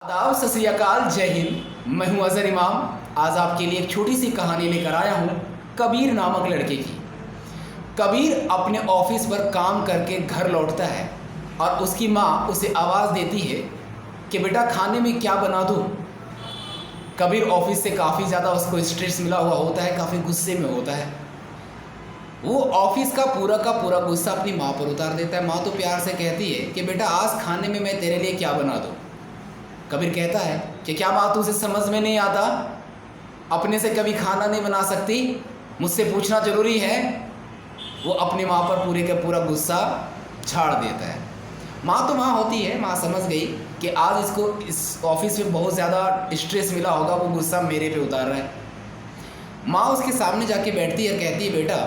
आदाब, सत श्री अकाल, जय हिंद। मैं हूं अजहर इमाम। आज आपके लिए एक छोटी सी कहानी लेकर आया हूं कबीर नामक लड़के की। कबीर अपने ऑफिस पर काम करके घर लौटता है और उसकी माँ उसे आवाज़ देती है कि बेटा खाने में क्या बना दूँ। कबीर ऑफिस से काफ़ी ज़्यादा उसको स्ट्रेस मिला हुआ होता है, काफ़ी गुस्से में होता है। वो ऑफिस का पूरा गुस्सा अपनी माँ पर उतार देता है। माँ तो प्यार से कहती है कि बेटा आज खाने में मैं तेरे लिए क्या बना दूँ। कबीर कहता है कि क्या बात तुझे समझ में नहीं आता, अपने से कभी खाना नहीं बना सकती, मुझसे पूछना ज़रूरी है। वो अपनी माँ पर पूरे का पूरा गुस्सा झाड़ देता है। माँ तो माँ होती है, माँ समझ गई कि आज इसको इस ऑफिस में बहुत ज़्यादा स्ट्रेस मिला होगा, वो गुस्सा मेरे पे उतार रहा है। माँ उसके सामने जाके बैठती है और कहती है बेटा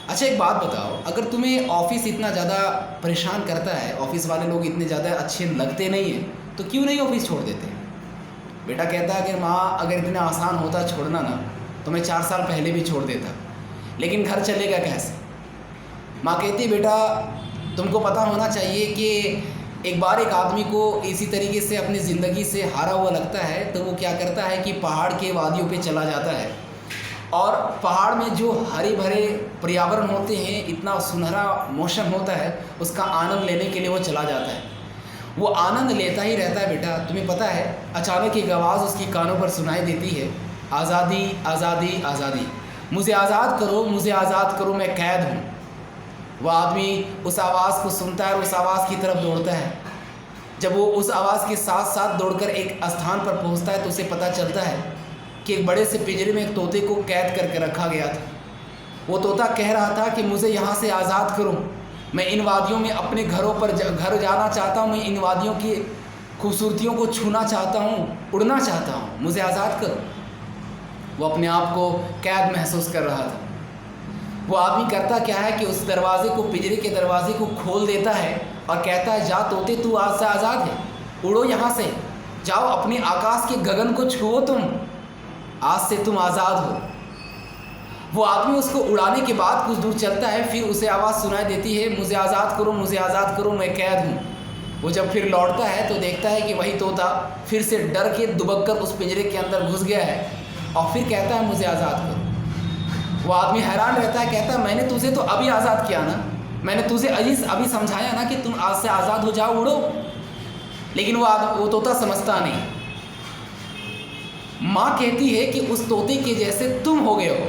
अच्छा एक बात बताओ, अगर तुम्हें ऑफिस इतना ज़्यादा परेशान करता है, ऑफिस वाले लोग इतने ज़्यादा अच्छे लगते नहीं हैं, तो क्यों नहीं ऑफिस छोड़ देते। बेटा कहता है कि माँ अगर इतना आसान होता छोड़ना ना तो मैं 4 साल पहले भी छोड़ देता, लेकिन घर चलेगा कैसे। माँ कहती बेटा तुमको पता होना चाहिए कि एक बार एक आदमी को इसी तरीके से अपनी ज़िंदगी से हारा हुआ लगता है तो वो क्या करता है कि पहाड़ के वादियों पे चला जाता है और पहाड़ में जो हरे भरे पर्यावरण होते हैं, इतना सुनहरा मौसम होता है, उसका आनंद लेने के लिए वो चला जाता है। वो आनंद लेता ही रहता है। बेटा तुम्हें पता है अचानक एक आवाज़ उसकी कानों पर सुनाई देती है, आज़ादी आज़ादी आज़ादी, मुझे आज़ाद करो, मुझे आज़ाद करो, मैं कैद हूँ। वह आदमी उस आवाज़ को सुनता है और उस आवाज़ की तरफ दौड़ता है। जब वो उस आवाज़ के साथ साथ दौड़कर एक स्थान पर पहुँचता है तो उसे पता चलता है कि एक बड़े से पिंजरे में एक तोते को कैद करके रखा गया था। वो तोता कह रहा था कि मुझे यहाँ से आज़ाद करो, मैं इन वादियों में अपने घर जाना चाहता हूँ, मैं इन वादियों की खूबसूरतियों को छूना चाहता हूँ, उड़ना चाहता हूँ, मुझे आज़ाद करो। वो अपने आप को कैद महसूस कर रहा था। वो आदमी करता क्या है कि उस दरवाजे को, पिंजरे के दरवाजे को खोल देता है और कहता है जा तोते तू आज से आज़ाद है, उड़ो यहाँ से, जाओ अपने आकाश के गगन को छुओ, तुम आज से तुम आज़ाद हो। वो आदमी उसको उड़ाने के बाद कुछ दूर चलता है, फिर उसे आवाज़ सुनाई देती है मुझे आज़ाद करो, मुझे आज़ाद करो, मैं कैद हूँ। वो जब फिर लौटता है तो देखता है कि वही तोता फिर से डर के दुबक कर उस पिंजरे के अंदर घुस गया है और फिर कहता है मुझे आज़ाद करो। वो आदमी हैरान रहता है, कहता है मैंने तुझे तो अभी आज़ाद किया ना, मैंने तुझे अभी समझाया ना कि तुम आज से आज़ाद हो जाओ, उड़ो। लेकिन वो तोता समझता नहीं। माँ कहती है कि उस तोते के जैसे तुम हो गए हो,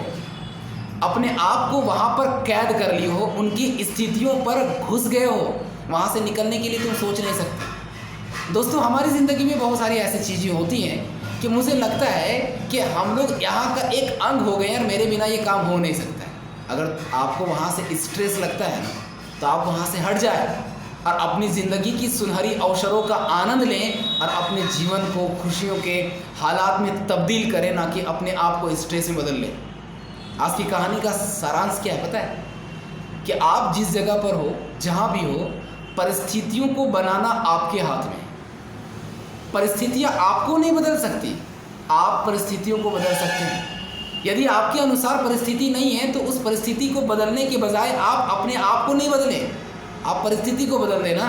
अपने आप को वहाँ पर कैद कर लिए हो, उनकी स्थितियों पर घुस गए हो, वहाँ से निकलने के लिए तुम सोच नहीं सकते। दोस्तों हमारी ज़िंदगी में बहुत सारी ऐसी चीज़ें होती हैं कि मुझे लगता है कि हम लोग यहाँ का एक अंग हो गए हैं और मेरे बिना ये काम हो नहीं सकता है। अगर आपको वहाँ से स्ट्रेस लगता है ना तो आप वहाँ से हट जाए और अपनी ज़िंदगी की सुनहरी अवसरों का आनंद लें और अपने जीवन को खुशियों के हालात में तब्दील करें, ना कि अपने आप को स्ट्रेस में बदल लें। आज की कहानी का सारांश क्या है पता है कि आप जिस जगह पर हो, जहाँ भी हो, परिस्थितियों को बनाना आपके हाथ में। परिस्थितियाँ आपको नहीं बदल सकती, आप परिस्थितियों को बदल सकते हैं। यदि आपके अनुसार परिस्थिति नहीं है तो उस परिस्थिति को बदलने के बजाय आप अपने आप को नहीं बदलें, आप परिस्थिति को बदल देना।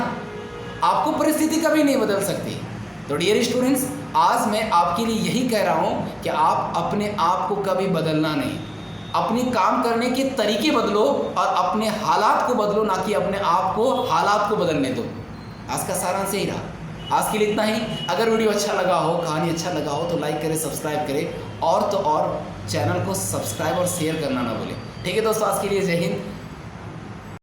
आपको परिस्थिति कभी नहीं बदल सकती। तो डियर स्टूडेंट्स, आज मैं आपके लिए यही कह रहा हूँ कि आप अपने आप को कभी बदलना नहीं, अपनी काम करने के तरीके बदलो और अपने हालात को बदलो, ना कि अपने आप को हालात को बदलने दो। आज का सारांश यही रहा। आज के लिए इतना ही। अगर वीडियो अच्छा लगा हो, कहानी अच्छा लगा हो तो लाइक करें, सब्सक्राइब करें और तो और चैनल को सब्सक्राइब और शेयर करना ना भूलें। ठीक है दोस्तों, आज के लिए जय हिंद।